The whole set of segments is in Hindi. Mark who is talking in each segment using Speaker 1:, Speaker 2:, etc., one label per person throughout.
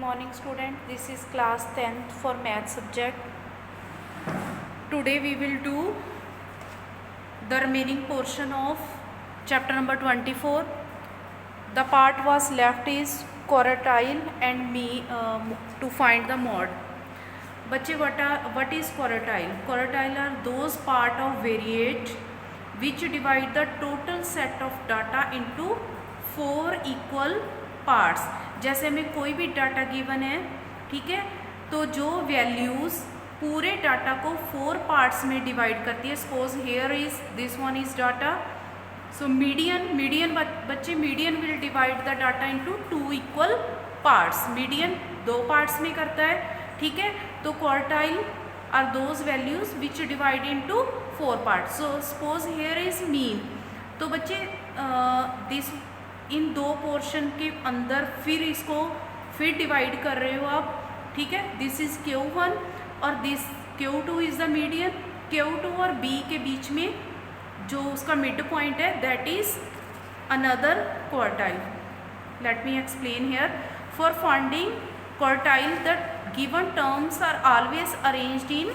Speaker 1: morning student, this is class 10th for math subject. Today we will do the remaining portion of chapter number 24. The part was left is quartile and me to find the mod. बच्चे what is quartile? Quartile are those part of variate which divide the total set of data into 4 equal parts. जैसे हमें कोई भी डाटा गिवन है, ठीक है, तो जो वैल्यूज़ पूरे डाटा को 4 पार्ट्स में डिवाइड करती है. Suppose here is this one is data. So median बच्चे median will divide the data into 2 equal parts. Median 2 parts में करता है, ठीक है. तो quartile are those values which divide into 4 parts. So suppose here is mean. तो बच्चे दिस इन 2 पोर्शन के अंदर फिर इसको फिर डिवाइड कर रहे हो आप, ठीक है. दिस इज Q1 और this Q2 is the median. Q2 और B के बीच में जो उसका मिड पॉइंट है that is another quartile. Let me explain here. For finding quartile the given terms are always arranged in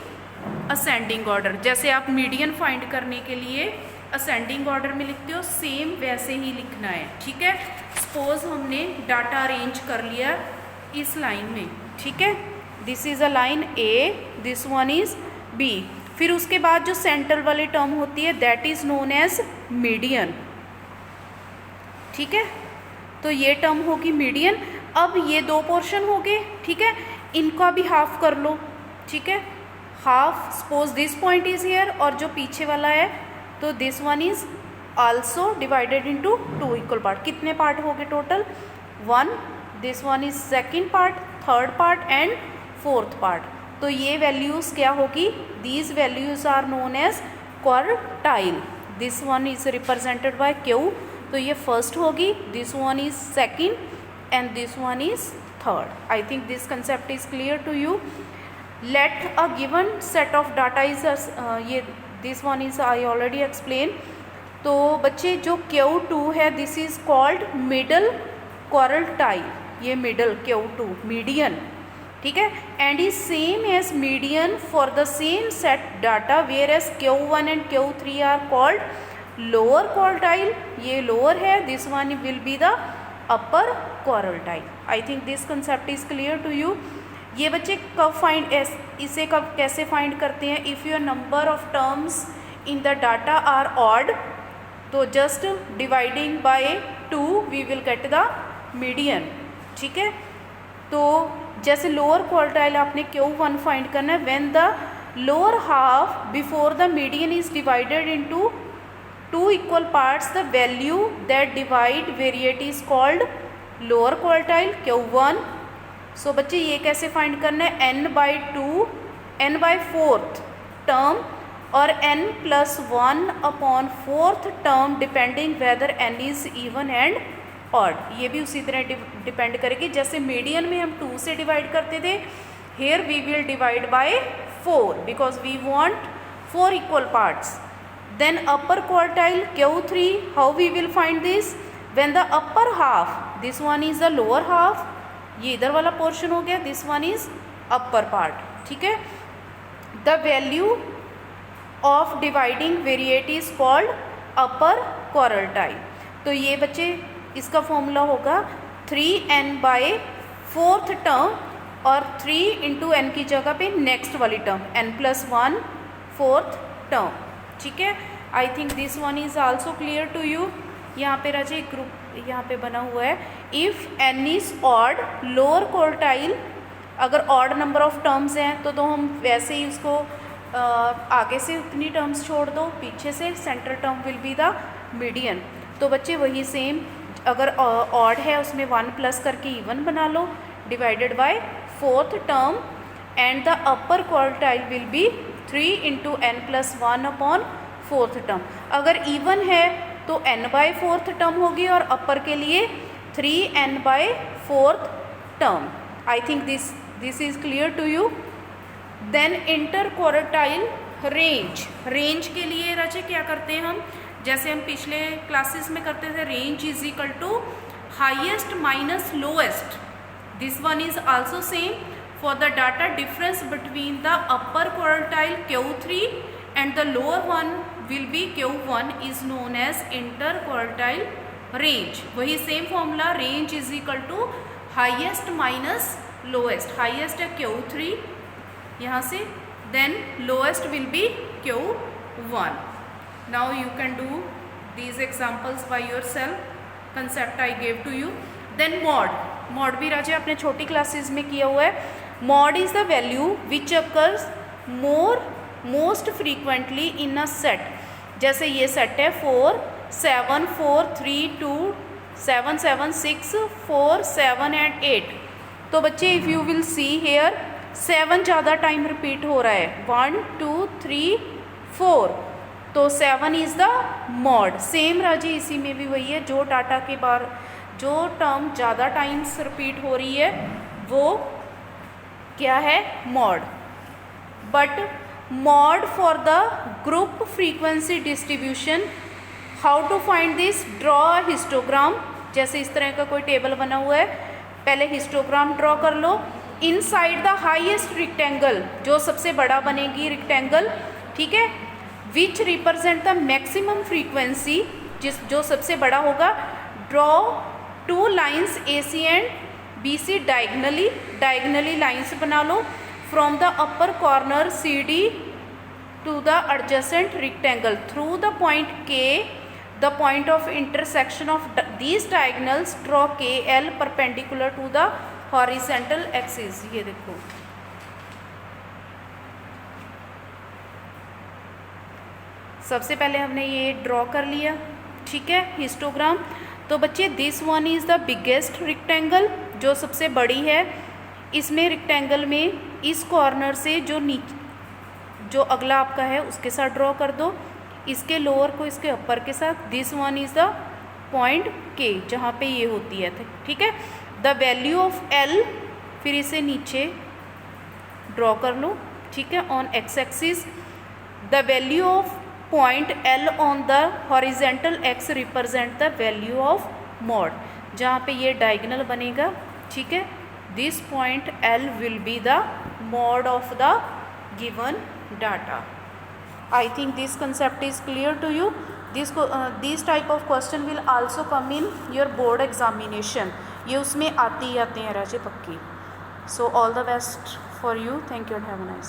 Speaker 1: ascending order. जैसे आप मीडियन फाइंड करने के लिए असेंडिंग ऑर्डर में लिखते हो, सेम वैसे ही लिखना है, ठीक है. सपोज हमने डाटा अरेंज कर लिया इस लाइन में, ठीक है. This is a line A, this one is B. फिर उसके बाद जो सेंटर वाली टर्म होती है that is known as median, ठीक है. तो ये टर्म होगी मीडियन. अब ये 2 पोर्शन हो गए, ठीक है. इनका भी हाफ कर लो, ठीक है. Half suppose this point is here और जो पीछे वाला है तो this one is also divided into 2 equal part. कितने पार्ट हो गए टोटल? 1. This one is second part, third part and fourth part. तो ये वैल्यूज़ क्या होगी? These values are known as quartile. This one is represented by Q. तो ये फर्स्ट होगी, this one is second and this one is third. I think this concept is clear to you. Let a given set of data is ये this one is I already explain. तो बच्चे जो Q2 है this is called middle quartile. ये मिडल Q2 मीडियन, ठीक है. And is same as median for the same set data whereas Q1 and Q3 are called lower quartile. ये लोअर है, this one will be the upper quartile. I think this concept is clear to you. ये बच्चे कब फाइंड इसे कब कैसे फाइंड करते हैं? If your number of terms in the data are odd, तो just dividing by 2 we will get the median, ठीक है. तो जैसे लोअर क्वार्टाइल आपने Q1 फाइंड करना है. When the lower half before the median is divided into 2 equal parts, the value that divide variate is called lower quartile Q1. सो बच्चे ये कैसे फाइंड करना है? n/2 n/4 टर्म और n+1 upon 4th term depending whether n is even and odd. ये भी उसी तरह डिपेंड करेगी. जैसे मीडियन में हम 2 से डिवाइड करते थे, here we will divide by 4 because we want 4 equal parts. Then upper quartile Q3, how we will find this? When the upper half, this one is the lower half, ये इधर वाला पोर्शन हो गया, this one is upper part, ठीक है. The value of dividing variate is called upper quartile. तो ये बच्चे इसका फॉर्मूला होगा 3n/4th टर्म और 3 इंटू n की जगह पे नेक्स्ट वाली टर्म n+1 4th टर्म, ठीक है. I think this one is also clear to you. यहाँ पे राजे एक ग्रुप यहाँ पे बना हुआ है. If n is odd lower quartile, अगर ऑड नंबर ऑफ टर्म्स हैं तो हम वैसे ही उसको आगे से उतनी टर्म्स छोड़ दो, पीछे से centre term will be the median. तो बच्चे वही सेम, अगर ऑड है उसमें 1 प्लस करके इवन बना लो divided by 4th term and the upper quartile will be 3 into n+1 upon 4th term. अगर इवन है तो n/4th टर्म होगी और अपर के लिए 3n/4th term. I think this is clear to you. Then interquartile range. Range के लिए राजे क्या करते हैं हम? जैसे हम पिछले क्लासेस में करते थे, range is equal to highest minus lowest. This one is also same. For the data difference between the upper quartile Q3 and the lower one will be Q1 is known as interquartile range. वही same formula, range is equal to highest minus lowest. Highest है Q3 यहाँ से, then lowest will be Q1. Now you can do these examples by yourself. Concept I gave to you. Then mod भी राजे आपने छोटी क्लासेस में किया हुआ है. mod is the value which occurs most frequently in a set. जैसे ये सेट है 4 7 4 3 2 7 7 6 4 7 and 8. तो बच्चे if you will see here 7 ज़्यादा टाइम रिपीट हो रहा है, 1 2 3 4, तो 7 इज़ द मॉड. सेम राजी इसी में भी वही है, जो डाटा के बार जो टर्म ज़्यादा टाइम्स रिपीट हो रही है वो क्या है, mode. But mode for the group frequency distribution, how to find this, draw histogram. जैसे इस तरह का कोई टेबल बना हुआ है, पहले हिस्टोग्राम ड्रॉ कर लो. इनसाइड द हाईएस्ट रेक्टेंगल, जो सबसे बड़ा बनेगी रेक्टेंगल, ठीक है, which represent the maximum frequency, जो सबसे बड़ा होगा. Draw 2 lines AC and BC diagonally lines बना लो from the upper corner CD to the adjacent rectangle through the point K, the point of intersection of these diagonals. Draw KL perpendicular to the horizontal axis. ये देखो, सबसे पहले हमने ये ड्रॉ कर लिया, ठीक है, हिस्टोग्राम. तो बच्चे this one is the biggest rectangle, जो सबसे बड़ी है. इसमें रेक्टेंगल में इस कॉर्नर से जो नीचे जो अगला आपका है उसके साथ ड्रॉ कर दो, इसके लोअर को इसके अपर के साथ. This one is the point K जहाँ पे ये होती है, ठीक है. द वैल्यू ऑफ L, फिर इसे नीचे ड्रॉ कर लो, ठीक है, on x axis. The value of point L on the horizontal x represent the value of mode, जहाँ पे ये डायगोनल बनेगा, ठीक है. This point L will be the mode of the given data. I think this concept is clear to you. This type of question will also come in your board examination. ये उसमें आते ही आते हैं राजे पक्की. So all the best for you. Thank you and have a nice.